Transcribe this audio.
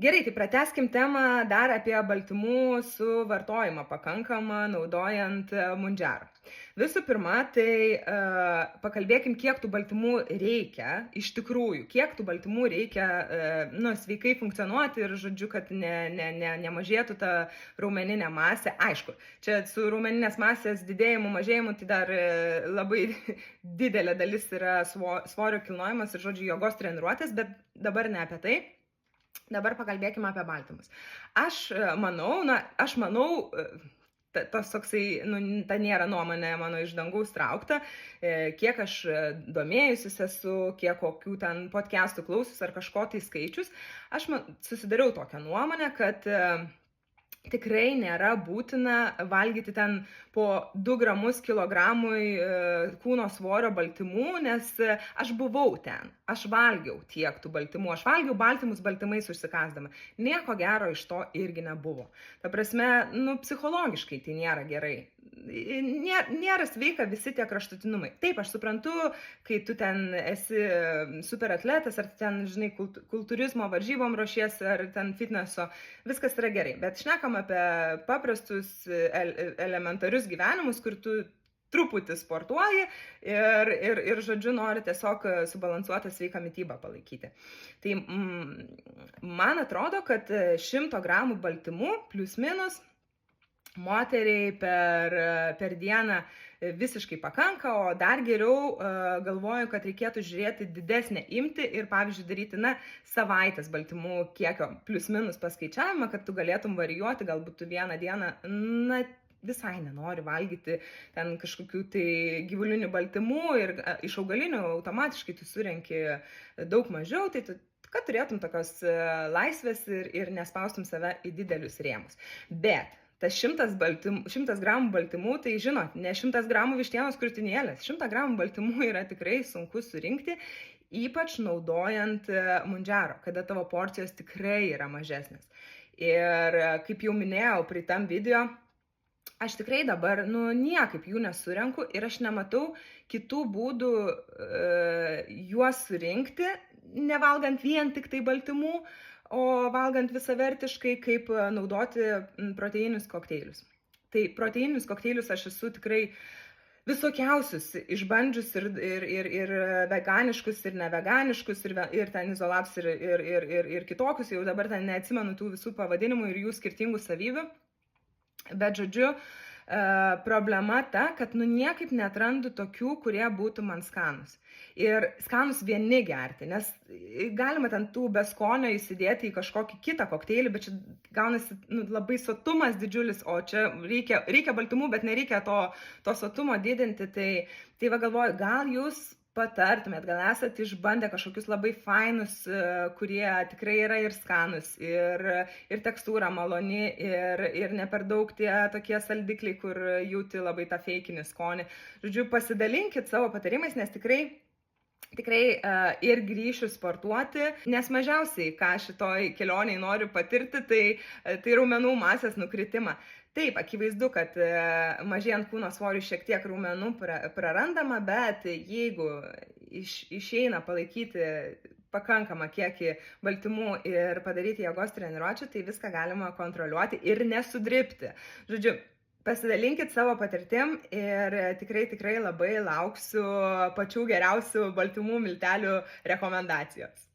Gerai, tai pratęskim temą dar apie baltymų suvartojimą pakankamą naudojant mundžerą. Visų pirma, tai pakalbėkim, kiek tų baltymų reikia iš tikrųjų, kiek tų baltymų reikia sveikai funkcionuoti ir, žodžiu, kad nemažėtų ta raumeninė masė. Aišku, čia su raumeninės masės didėjimu, mažėjimu, tai dar labai didelė dalis yra svorio kilnojimas ir, žodžiu, jogos treniruotės, bet dabar ne apie tai. Dabar pakalbėkime apie baltymus. Aš manau, tas toksai, ta nėra nuomonė mano iš dangaus traukta, kiek aš domėjusis esu, kiek kokių ten podcastų klausius ar kažko tai skaičius, aš susidariau tokią nuomonę, kad tikrai nėra būtina valgyti ten po 2 gramus kilogramui kūno svorio baltymų, nes aš buvau ten, aš valgiau tiek tų baltymų, aš valgiau baltymus baltymais užsikasdama. Nieko gero iš to irgi nebuvo. Ta prasme, psichologiškai tai nėra gerai. Nėra sveika visi tie kraštutinumai. Taip, aš suprantu, kai tu ten esi superatletas, ar ten, žinai, kultūrizmo varžybom ruošiesi, ar ten fitneso, viskas yra gerai. Bet šnekam apie paprastus, elementarius gyvenimus, kur tu truputį sportuoji ir žodžiu, nori tiesiog subalansuotą sveiką mitybą palaikyti. Tai man atrodo, kad 100 gramų baltymų plius minus moteriai per dieną visiškai pakanka, o dar geriau galvoju, kad reikėtų žiūrėti didesnę imtį ir, pavyzdžiui, daryti, savaitės baltymų kiekio plius minus paskaičiavimą, kad tu galėtum varijuoti, galbūt tu vieną dieną, visai nenori valgyti ten kažkokių tai gyvulinių baltymų ir iš augalinių automatiškai tu surenki daug mažiau, tai tu kad turėtum tokios laisvės ir nespaustum save į didelius rėmus. Bet tas 100 gramų baltymų, tai žinot, ne 100 gramų vištienos krūtinėlės, 100 gramų baltymų yra tikrai sunku surinkti, ypač naudojant mundžero, kada tavo porcijos tikrai yra mažesnės. Ir kaip jau minėjau pritam video, aš tikrai dabar, niekaip jų nesurenku ir aš nematau kitų būdų juos surinkti, nevalgant vien tik tai baltymų, o valgant visavertiškai, kaip naudoti proteininius kokteilius. Tai proteininius kokteilius aš esu tikrai visokiausius išbandžius ir veganiškus, ir neveganiškus, ir ten izolatus, ir kitokius, jau dabar ten neatsimenu tų visų pavadinimų ir jų skirtingų savybių. Bet žodžiu, problema ta, kad niekaip netrandu tokių, kurie būtų man skanus. Ir skanus vieni gerti, nes galima ten tų be skonio įsidėti į kažkokį kitą kokteilį, bet čia gaunasi labai sotumas didžiulis, o čia reikia baltymų, bet nereikia to sotumo didinti. Tai va galvoju, gal jūs patartumėt, gal esat išbandę kažkokius labai fainus, kurie tikrai yra ir skanus, ir tekstūra maloni, ir ne per daug tie tokie saldikliai, kur jauti labai tą feikinį skonį. Žodžiu, pasidalinkit savo patarimais, nes tikrai ir grįšiu sportuoti, nes mažiausiai, ką šitoj kelioniai noriu patirti, tai raumenų masės nukritimą. Taip, akivaizdu, kad mažėjant kūno svoriui šiek tiek raumenų prarandama, bet jeigu išeina palaikyti pakankamą kiekį baltymų ir padaryti jėgos treniruočių, tai viską galima kontroliuoti ir nesudribti. Žodžiu, pasidalinkit savo patirtim ir tikrai labai lauksiu pačių geriausių baltymų miltelių rekomendacijos.